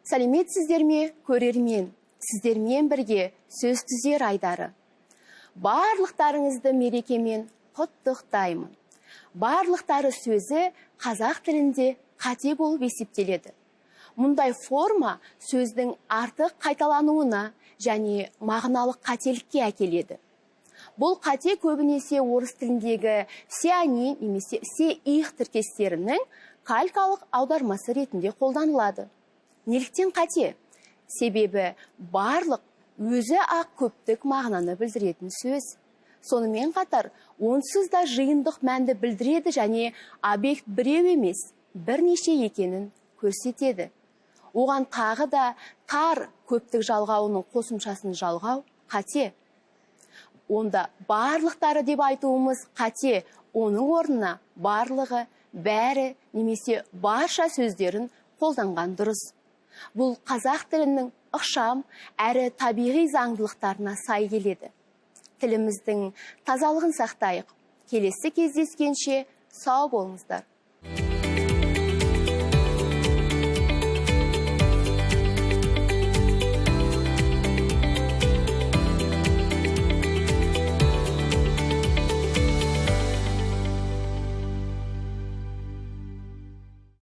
Сәлеметсіздер ме, көрермен? Сіздермен бірге сөз түзер айдары. Барлықтарыңызды мерекемен құттықтаймын. Барлықтары сөзі қазақ тілінде қате болып есептеледі. Мұндай форма сөздің артық қайталануына және мағыналық қателікке әкеледі. Бұл қате көбінесе орыс тіліндегі сеани немесе сеих тіркестерінің калькалық аудармасы ретінде қолданылады. Неліктен қате? Себебі барлық өзі ақ көптік мағынаны білдіретін сөз. Сонымен қатар, онсыз да жиындық мәнді білдіреді және объект біреу емес, бірнеше екенін көрсетеді. Оған тағы да тар көптік жалғауының қосымшасын жалғау қате. Онда барлықтары деп айтуымыз қате, оның орнына барлығы, бәрі немесе барша сөздерін қолданған дұрыс. Бұл қазақ тілінің ықшам әрі табиғи заңдылықтарына сай келеді. Тіліміздің тазалығын сақтайық. Келесі кездескенше сау болыңыздар.